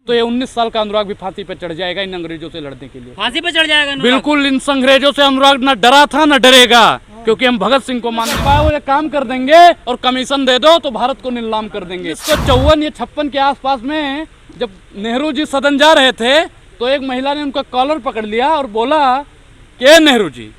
तो ये 19 साल का अनुराग भी फांसी पे चढ़ जाएगा इन अंग्रेजों से लड़ने के लिए। फांसी पे चढ़ जाएगा अनुराग? बिल्कुल, इन अंग्रेजों से अनुराग न डरा था न डरेगा, क्योंकि हम भगत सिंह को मानने पाए। वो ये काम कर देंगे और कमीशन दे दो तो भारत को नीलाम कर देंगे। इसको 54 या 56 के आसपास में जब नेहरू जी सदन जा रहे थे तो एक महिला ने उनका कॉलर पकड़ लिया और बोला कि नेहरू जी,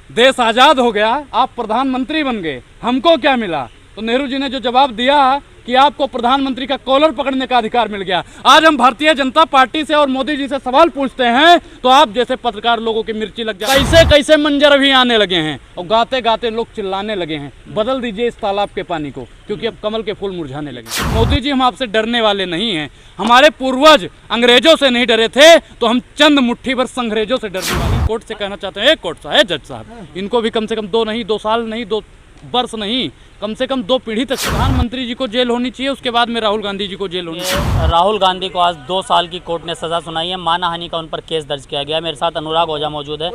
देश आजाद हो गया, आप प्रधानमंत्री बन गए, हमको क्या मिला? तो नेहरू जी ने जो जवाब दिया कि आपको प्रधानमंत्री का कॉलर पकड़ने का अधिकार मिल गया। आज हम भारतीय जनता पार्टी से और मोदी जी से सवाल पूछते हैं तो आप जैसे पत्रकार लोगों की मिर्ची लग जाए। कैसे कैसे मंजर अभी आने लगे हैं और गाते गाते लोग चिल्लाने लगे हैं, बदल दीजिए इस तालाब के पानी को, क्योंकि अब कमल के फूल मुरझाने लगे। मोदी जी, हम आपसे डरने वाले नहीं हैं। हमारे पूर्वज अंग्रेजों से नहीं डरे थे तो हम चंद मुट्ठी भर अंग्रेजों से डरने वाले। कोर्ट से कहना चाहते हैं, कोर्ट साहब, जज साहब, इनको भी कम से कम 2 साल नहीं, 2 वर्ष नहीं, कम से कम 2 पीढ़ी तक प्रधानमंत्री जी को जेल होनी चाहिए। उसके बाद में राहुल गांधी जी को जेल होनी चाहिए। राहुल गांधी को आज 2 साल की कोर्ट ने सजा सुनाई है। मानहानि का उन पर केस दर्ज किया गया। मेरे साथ अनुराग ओझा मौजूद है।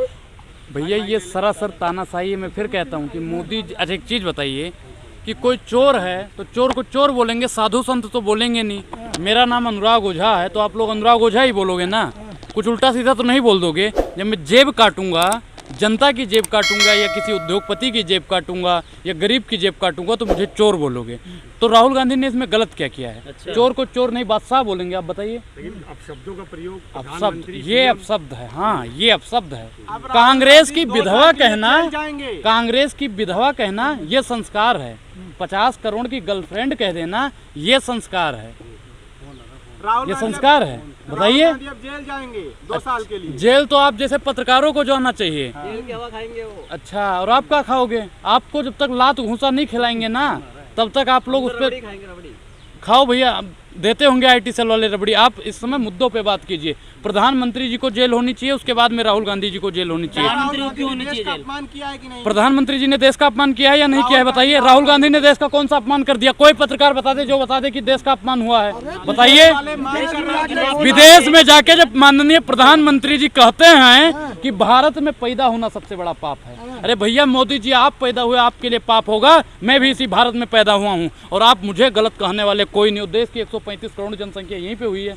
भैया, ये सरासर तानाशाही है। मैं फिर कहता हूँ कि मोदी जी, अच्छा एक चीज़ बताइए कि कोई चोर है तो चोर को चोर बोलेंगे, साधु संत तो बोलेंगे नहीं। मेरा नाम अनुराग ओझा है तो आप लोग अनुराग ओझा ही बोलोगे ना, कुछ उल्टा सीधा तो नहीं बोल दोगे। जब मैं जेब काटूंगा, जनता की जेब काटूंगा या किसी उद्योगपति की जेब काटूंगा या गरीब की जेब काटूंगा तो मुझे चोर बोलोगे। तो राहुल गांधी ने इसमें गलत क्या किया है? अच्छा। चोर को चोर नहीं, बादशाह बोलेंगे। आप बताइए। लेकिन अपशब्दों का प्रयोग, अपशब्द, ये अपशब्द है। हाँ, ये अपशब्द है। कांग्रेस की विधवा कहना, कांग्रेस की विधवा कहना ये संस्कार है। 50 करोड़ की गर्लफ्रेंड कह देना ये संस्कार है, ये संस्कार है। बताइए। अब जेल जाएंगे 2 साल के लिए। जेल तो आप जैसे पत्रकारों को जाना चाहिए। जेल की हवा खाएंगे वो। अच्छा, और आप क्या खाओगे? आपको जब तक लात घूसा नहीं खिलाएंगे ना तब तक आप लोग उस पर खाओ। भैया, देते होंगे IT सेल वाले रबड़ी। आप इस समय मुद्दों पे बात कीजिए। प्रधानमंत्री जी को जेल होनी चाहिए, उसके बाद में राहुल गांधी जी को जेल होनी चाहिए। प्रधानमंत्री जी ने देश का अपमान किया है या नहीं किया है? बताइए। राहुल गांधी ने देश का कौन सा अपमान कर दिया? कोई पत्रकार बता दे जो बता दे कि देश का अपमान हुआ है, बताइए। विदेश में जाके जब माननीय प्रधानमंत्री जी कहते हैं कि भारत में पैदा होना सबसे बड़ा पाप है, अरे भैया मोदी जी, आप पैदा हुए आपके लिए पाप होगा, मैं भी इसी भारत में पैदा हुआ हूँ और आप मुझे गलत कहने वाले कोई नहीं हो। देश की 135 करोड़ जनसंख्या यहीं पे हुई है,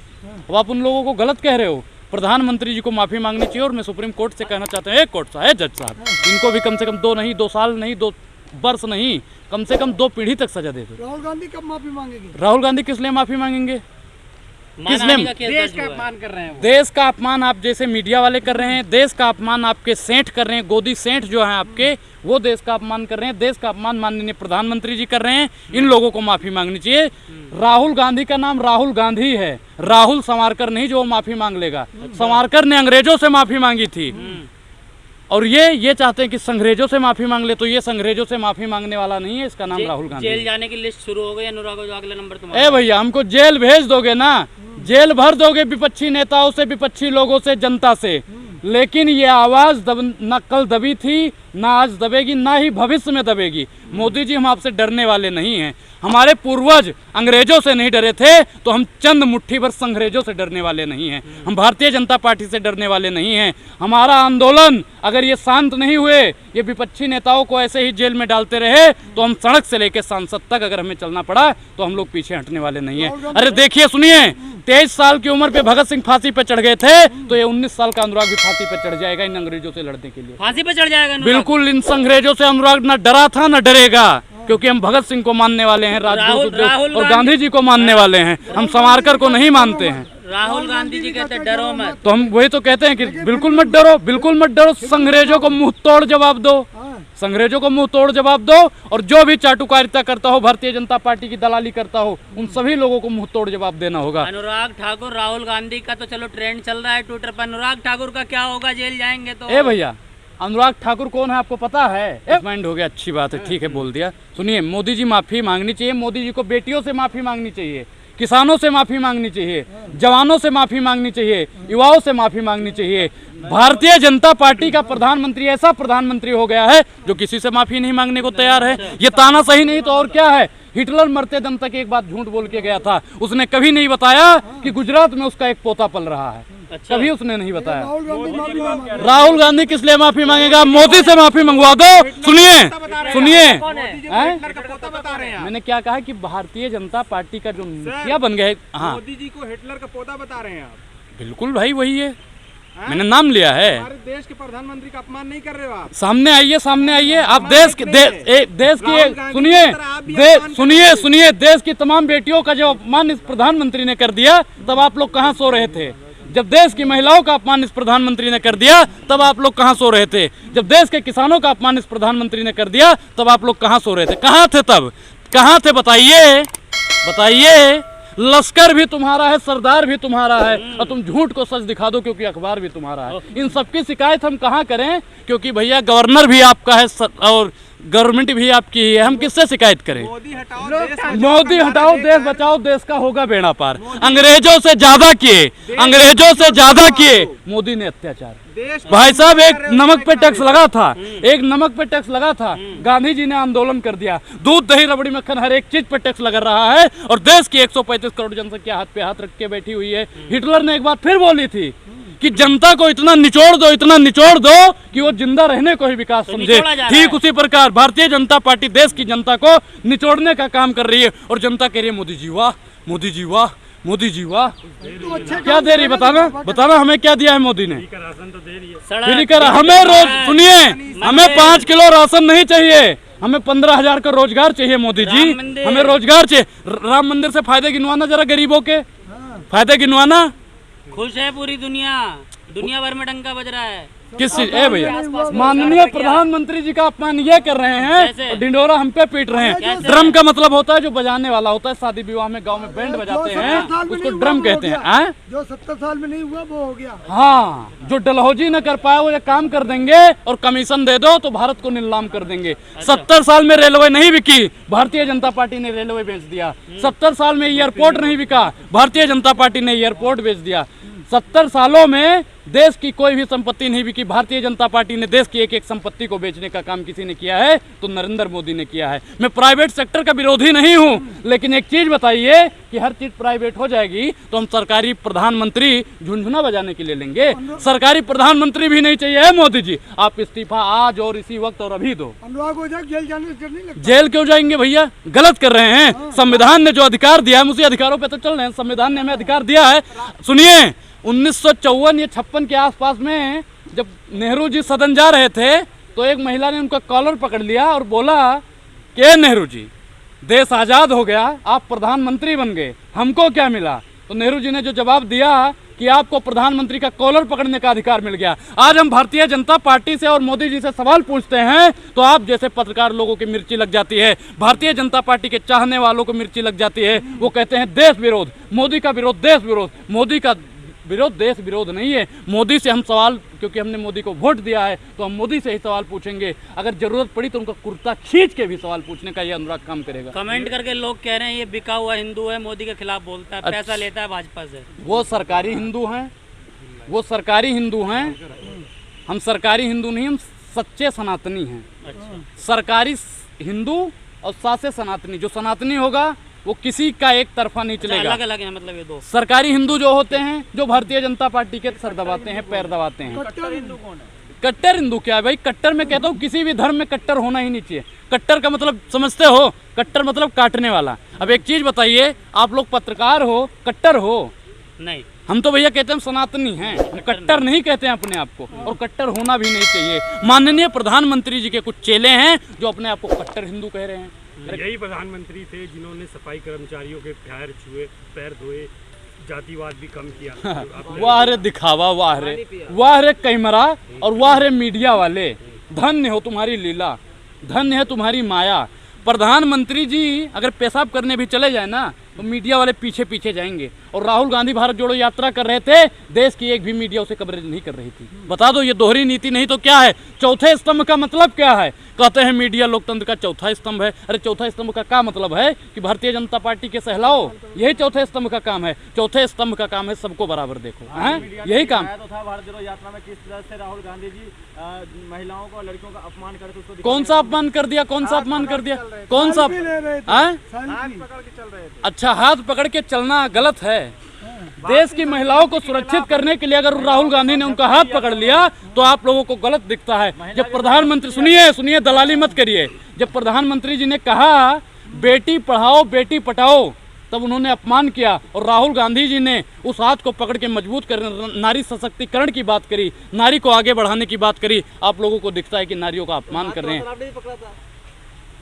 अब आप उन लोगों को गलत कह रहे हो। प्रधानमंत्री जी को माफी मांगनी चाहिए और मैं सुप्रीम कोर्ट से कहना चाहते हैं, कोर्ट साहब, जज साहब, इनको भी कम से कम 2 साल नहीं, 2 वर्ष नहीं, कम से कम 2 पीढ़ी तक सजा दे दो। राहुल गांधी कब माफी मांगेंगे? राहुल गांधी किस लिए माफी मांगेंगे? देश का अपमान कर रहे हैं। देश का अपमान आप जैसे मीडिया वाले कर रहे हैं, देश का अपमान आपके सेठ कर रहे हैं, गोदी सेठ जो है आपके, वो देश का अपमान कर रहे हैं। देश का अपमान माननीय प्रधानमंत्री जी कर रहे हैं। इन लोगों को माफी मांगनी चाहिए। राहुल गांधी का नाम राहुल गांधी है, राहुल सावरकर नहीं जो माफी मांग लेगा। सावरकर ने अंग्रेजों से माफी मांगी थी और ये चाहते हैं कि अंग्रेजों से माफी मांग ले, तो ये अंग्रेजों से माफी मांगने वाला नहीं है। इसका नाम राहुल गांधी। जेल जाने की लिस्ट शुरू हो गई अनुराग, अगला नंबर तुम्हारा। ए भैया, हमको जेल भेज दोगे ना, जेल भर दोगे विपक्षी नेताओं से, विपक्षी लोगों से, जनता से, लेकिन ये आवाज न कल दबी थी, ना आज दबेगी, ना ही भविष्य में दबेगी। मोदी जी, हम आपसे डरने वाले नहीं हैं। हमारे पूर्वज अंग्रेजों से नहीं डरे थे तो हम चंद मुट्ठी भर अंग्रेजों से डरने वाले नहीं हैं। हम भारतीय जनता पार्टी से डरने वाले नहीं हैं। हमारा आंदोलन अगर ये शांत नहीं हुए, ये विपक्षी नेताओं को ऐसे ही जेल में डालते रहे, तो हम सड़क से लेकर सांसद तक अगर हमें चलना पड़ा तो हम लोग पीछे हटने वाले नहीं हैं। अरे देखिए, सुनिए, 23 साल की उम्र पे भगत सिंह फांसी पे चढ़ गए थे तो ये 19 साल का अनुराग भी फांसी पे चढ़ जाएगा इन अंग्रेजों से लड़ने के लिए। फांसी पे चढ़ जाएगा। बिल्कुल, इन अंग्रेजों से अनुराग न डरा था न डरेगा, क्योंकि हम भगत सिंह को मानने वाले हैं, राजगुरु और गांधी जी को मानने वाले हैं। हम सावरकर को नहीं मानते हैं। राहुल गांधी जी कहते हैं डरो मत, तो हम वही तो कहते हैं कि बिल्कुल मत डरो, बिल्कुल मत डरो। अंग्रेजों को मुंह तोड़ जवाब दो, अंग्रेजों को मुंह तोड़ जवाब दो, और जो भी चाटुकारिता करता हो, भारतीय जनता पार्टी की दलाली करता हो, उन सभी लोगों को मुंह तोड़ जवाब देना होगा। अनुराग ठाकुर, राहुल गांधी का तो चलो ट्रेंड चल रहा है ट्विटर पर, अनुराग ठाकुर का क्या होगा जेल जाएंगे तो? ए भैया, अनुराग ठाकुर कौन है आपको पता है? माइंड हो गया, अच्छी बात है, ठीक है, बोल दिया। सुनिए, मोदी जी माफी मांगनी चाहिए। मोदी जी को बेटियों से माफी मांगनी चाहिए, किसानों से माफी मांगनी चाहिए, जवानों से माफी मांगनी चाहिए, युवाओं से माफी मांगनी चाहिए। भारतीय जनता पार्टी का प्रधानमंत्री ऐसा प्रधानमंत्री हो गया है जो किसी से माफी नहीं मांगने को तैयार है। ये तानाशाही नहीं तो और क्या है हिटलर मरते दम तक एक बात झूठ बोल के गया था, उसने कभी नहीं बताया कि गुजरात में उसका एक पोता पल रहा है। अच्छा। कभी उसने नहीं बताया। राहुल गांधी माफी मांगे। राहुल गांधी किस लिए माफी मांगेगा? मोदी से माफी मंगवा दो। सुनिए सुनिए, हिटलर का पोता बता रहे हैं आप। मैंने क्या कहा कि भारतीय जनता पार्टी का जो मुखिया बन गए, हाँ मोदी जी को हिटलर का पोता बता रहे हैं आप। बिल्कुल भाई वही है, मैंने नाम लिया है। हमारे देश के प्रधानमंत्री का अपमान नहीं कर रहे हो आप। सामने आइए, सामने आइए। आप देश की सुनिए देश की तमाम बेटियों का जो अपमान इस प्रधानमंत्री ने कर दिया, तब आप लोग कहाँ सो रहे थे? जब देश की महिलाओं का अपमान इस प्रधानमंत्री ने कर दिया, तब आप लोग कहाँ सो रहे थे? जब देश के किसानों का अपमान इस प्रधानमंत्री ने कर दिया, तब आप लोग कहाँ सो रहे थे? कहाँ थे तब? कहाँ थे बताइए, बताइए। लश्कर भी तुम्हारा है, सरदार भी तुम्हारा है, और तुम झूठ को सच दिखा दो क्योंकि अखबार भी तुम्हारा है। इन सबकी शिकायत हम कहाँ करें? क्योंकि भैया गवर्नर भी आपका है और गवर्नमेंट भी आपकी ही है। हम किससे शिकायत करें? मोदी हटाओ देश बचाओ, मोदी हटाओ देश बचाओ, देश का होगा बेड़ा पार। अंग्रेजों से ज्यादा किए, अंग्रेजों से ज्यादा किए मोदी ने अत्याचार। देश भाई साहब, एक नमक पे टैक्स लगा था, एक नमक पे टैक्स लगा था, गांधी जी ने आंदोलन कर दिया। दूध दही रबड़ी मक्खन हर एक चीज पे टैक्स लगा रहा है, और देश की 135 करोड़ जनसंख्या हाथ पे हाथ रख के बैठी हुई है। हिटलर ने एक बात फिर बोली थी कि जनता को इतना निचोड़ दो, इतना निचोड़ दो कि वो जिंदा रहने को ही विकास समझे। ठीक उसी प्रकार भारतीय जनता पार्टी देश की जनता को निचोड़ने का काम कर रही है, और जनता कह रही है मोदी जी वाह, मोदी जी वाह, मोदी जी वाह। क्या दे रही? बताना, बताना हमें क्या दिया है मोदी ने? फ्री का हमें रोज, सुनिए, हमें 5 किलो राशन नहीं चाहिए, हमें 15,000 का रोजगार चाहिए मोदी जी। हमें रोजगार चाहिए। राम मंदिर से फायदे गिनवाना जरा गरीबों के, फायदे गिनवाना। खुश है पूरी दुनिया, दुनिया भर में डंका बज रहा है। किस चीज? ए भैया, माननीय प्रधानमंत्री जी का अपमान ये कर रहे हैं, और ढिंडोरा हम पे पीट रहे हैं। ड्रम का मतलब होता है जो बजाने वाला होता है, शादी विवाह में गांव में बैंड बजाते हैं, उसको ड्रम कहते हैं। जो 70 साल में नहीं हुआ वो हो गया। हाँ, जो डलहौजी न कर पाए वो ये काम कर देंगे, और कमीशन दे दो तो भारत को नीलाम कर देंगे। 70 साल में रेलवे नहीं बिकी, भारतीय जनता पार्टी ने रेलवे बेच दिया। 70 साल में एयरपोर्ट नहीं बिका, भारतीय जनता पार्टी ने एयरपोर्ट बेच दिया। 70 सालों में देश की कोई भी संपत्ति नहीं बिकी, भारतीय जनता पार्टी ने देश की एक एक संपत्ति को बेचने का काम किसी ने किया है तो नरेंद्र मोदी ने किया है। मैं प्राइवेट सेक्टर का विरोधी नहीं हूं, लेकिन एक चीज बताइए कि हर चीज प्राइवेट हो जाएगी तो हम सरकारी प्रधानमंत्री झुनझुना बजाने के लिए लेंगे? सरकारी प्रधानमंत्री भी नहीं चाहिए है मोदी जी। आप इस्तीफा आज और इसी वक्त और अभी दो। अनुराग हो जाए जेल जाने से डर नहीं लगता? जेल क्यों जाएंगे भैया? गलत कर रहे हैं। संविधान ने जो अधिकार दिया है, हम उसी अधिकारों पे तो चल रहे हैं। संविधान ने हमें अधिकार दिया है। सुनिए, 1954 या 56 के आसपास में जब नेहरू जी सदन जा रहे थे, तो एक महिला ने उनका कॉलर पकड़ लिया और बोला कि नेहरू जी, देश आज़ाद हो गया, आप प्रधानमंत्री बन गए, हमको क्या मिला? तो नेहरू जी ने जो जवाब दिया कि आपको प्रधानमंत्री का कॉलर पकड़ने का अधिकार मिल गया। आज हम भारतीय जनता पार्टी से और मोदी जी से सवाल पूछते हैं तो आप जैसे पत्रकार लोगों की मिर्ची लग जाती है, भारतीय जनता पार्टी के चाहने वालों को मिर्ची लग जाती है। वो कहते हैं देश विरोध, मोदी का विरोध देश विरोध। मोदी का विरोध देश विरोध नहीं है। मोदी से हम सवाल, क्योंकि हमने मोदी को वोट दिया है तो हम मोदी से ही सवाल पूछेंगे। अगर जरूरत पड़ी तो उनका कुर्ता खींच के भी सवाल पूछने का ये अनुराग काम करेगा। कमेंट करके लोग कह रहे हैं ये बिका हुआ हिंदू है, मोदी के खिलाफ बोलता है, पैसा लेता है भाजपा से। वो सरकारी हिंदू हैं, वो सरकारी हिंदू हैं, हम सरकारी हिंदू नहीं, हम सच्चे सनातनी हैं। सरकारी हिंदू और सासे सनातनी। जो सनातनी होगा वो किसी का एक तरफा नहीं चलेगा। अलग अलग है मतलब ये दो। सरकारी हिंदू जो होते हैं, जो भारतीय जनता पार्टी के सर दबाते हैं, पैर दबाते हैं। कट्टर हिंदू कौन है? कट्टर हिंदू क्या है भाई? कट्टर में कहता हूँ किसी भी धर्म में कट्टर होना ही नहीं चाहिए। कट्टर का मतलब समझते हो? कट्टर मतलब काटने वाला। अब एक चीज बताइए, आप लोग पत्रकार हो, कट्टर हो? नहीं, हम तो भैया कहते हैं हम सनातनी हैं, हम कट्टर नहीं कहते हैं अपने आप को, और कट्टर होना भी नहीं चाहिए। माननीय प्रधानमंत्री जी के कुछ चेले हैं जो अपने आप को कट्टर हिंदू कह रहे हैं। यही प्रधानमंत्री थे जिन्होंने सफाई कर्मचारियों के पैर छुए, पैर धोए, जातिवाद भी कम किया। वाह रे दिखावा, वाह रे कैमरा, और वाह रे मीडिया वाले। धन्य हो तुम्हारी लीला, धन्य है तुम्हारी माया। प्रधानमंत्री जी अगर पेशाब करने भी चले जाए ना तो मीडिया वाले पीछे पीछे जाएंगे। और राहुल गांधी भारत जोड़ो यात्रा कर रहे थे, देश की एक भी मीडिया उसे कवरेज नहीं कर रही थी। बता दो, ये दोहरी नीति नहीं तो क्या है? चौथे स्तंभ का मतलब क्या है? कहते हैं मीडिया लोकतंत्र का चौथा स्तंभ है। अरे चौथा स्तंभ का क्या मतलब है? कि भारतीय जनता पार्टी के सहलाओ, यही चौथे स्तंभ का काम है। चौथे स्तंभ का काम है सबको बराबर देखो, हैं? यही काम। तो था भारत जोड़ो यात्रा में किस तरह से राहुल गांधी जी महिलाओं को, लड़कियों का अपमान करते उसको कौन सा अपमान कर दिया? कौन सा अपमान कर दिया? कौन सा? ले रहे थे, हैं? सेल्फी। पकड़ के चल रहे थे। अच्छा, हाथ पकड़ के चलना गलत है। देश की महिलाओं को सुरक्षित करने के लिए अगर राहुल गांधी ने उनका हाथ पकड़ लिया तो आप लोगों को गलत दिखता है। जब प्रधानमंत्री, सुनिए दलाली मत करिए, जब प्रधानमंत्री जी ने कहा बेटी पढ़ाओ बेटी पटाओ, तब उन्होंने अपमान किया। और राहुल गांधी जी ने उस हाथ को पकड़ के मजबूत कर नारी सशक्तिकरण की बात करी, नारी को आगे बढ़ाने की बात करी। आप लोगों को दिखता है कि नारियों का अपमान कर रहे हैं।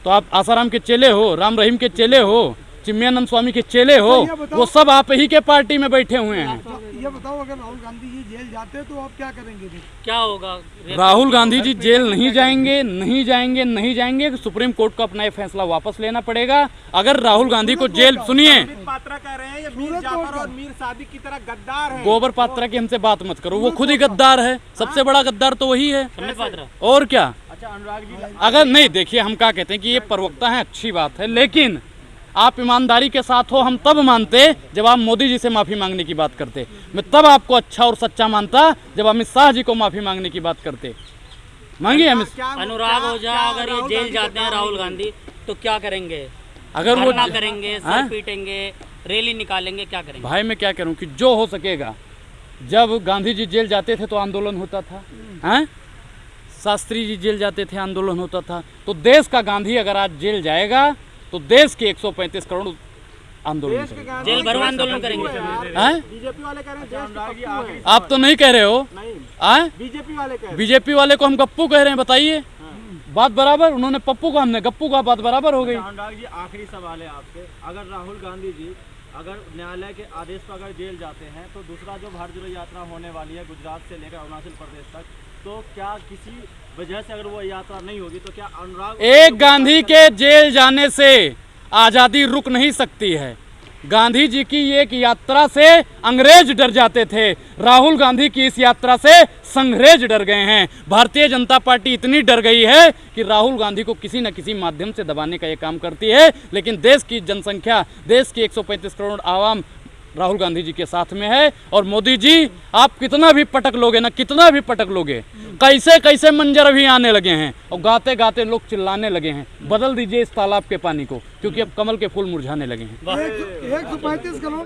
तो आप आसाराम के चेले हो, राम रहीम के चेले हो, चिन्मयानंद स्वामी के चेले हो, वो सब आप ही के पार्टी में बैठे हुए हैं। ये बताओ, अगर राहुल गांधी जी जेल जाते तो आप क्या करेंगे फिर? क्या होगा? राहुल गांधी जी जेल नहीं जाएंगे, नहीं जाएंगे, नहीं जाएंगे। सुप्रीम कोर्ट को अपना ये फैसला वापस लेना पड़ेगा। अगर राहुल गांधी को जेल, सुनिए, पात्रा कह रहे हैं ये मीर जाफर और मीर सादिक की तरह गद्दार है। गोबर पात्रा की हमसे बात मत करो, वो खुद ही गद्दार है। सबसे बड़ा गद्दार तो वही है, सम्बित पात्रा। और क्या? अच्छा, अनुराग जी अगर नहीं, देखिए हम क्या कहते हैं कि ये प्रवक्ता है, अच्छी बात है, लेकिन आप ईमानदारी के साथ हो, हम तब मानते जब आप मोदी जी से माफ़ी मांगने की बात करते। मैं तब आपको अच्छा और सच्चा मानता जब अमित शाह जी को माफ़ी मांगने की बात करते। मांगिए अमित। अनुराग ओझा, अगर ये जेल जाते हैं राहुल गांधी तो क्या करेंगे? अगर वो धरना करेंगे, सर पीटेंगे, रैली निकालेंगे, क्या करेंगे? भाई मैं क्या करूं कि जो हो सकेगा। जब गांधी जी जेल जाते थे तो आंदोलन होता था, हैं? शास्त्री जी जेल जाते थे, आंदोलन होता था। तो देश का गांधी अगर आज जेल जाएगा तो देश के 135 करोड़ आंदोलन करेंगे। जेल भरो आंदोलन करेंगे। हैं? बीजेपी वाले कह रहे हैं देश के पप्पू हैं। आप तो नहीं कह रहे हो, नहीं, हैं? बीजेपी वाले कह रहे हैं। बीजेपी वाले को हम गप्पू कह रहे हैं, बताइए। बात बराबर, उन्होंने पप्पू को, हमने गप्पू का, बात बराबर हो गई। अनुराग जी, आखिरी सवाल है आपसे। अगर राहुल गांधी जी अगर न्यायालय के आदेश पर अगर जेल जाते हैं तो दूसरा जो भारत जोड़ो यात्रा होने वाली है गुजरात से लेकर अरुणाचल प्रदेश तक, तो क्या किसी वजह से अगर वो यात्रा नहीं होगी तो क्या अनुराग, एक गांधी के जेल जाने से आज़ादी रुक नहीं सकती है। गांधी जी की एक यात्रा से अंग्रेज डर जाते थे, राहुल गांधी की इस यात्रा से संग्रेज डर गए हैं। भारतीय जनता पार्टी इतनी डर गई है कि राहुल गांधी को किसी न किसी माध्यम से दबाने का ये काम करती है। लेकिन देश की जनसंख्या, देश की 135 करोड़ आवाम राहुल गांधी जी के साथ में है। और मोदी जी, आप कितना भी पटक लोगे ना, कितना भी पटक लोगे, कैसे कैसे मंजर अभी आने लगे हैं और गाते गाते लोग चिल्लाने लगे हैं। बदल दीजिए इस तालाब के पानी को, क्योंकि अब कमल के फूल मुरझाने लगे हैं। 135 करोड़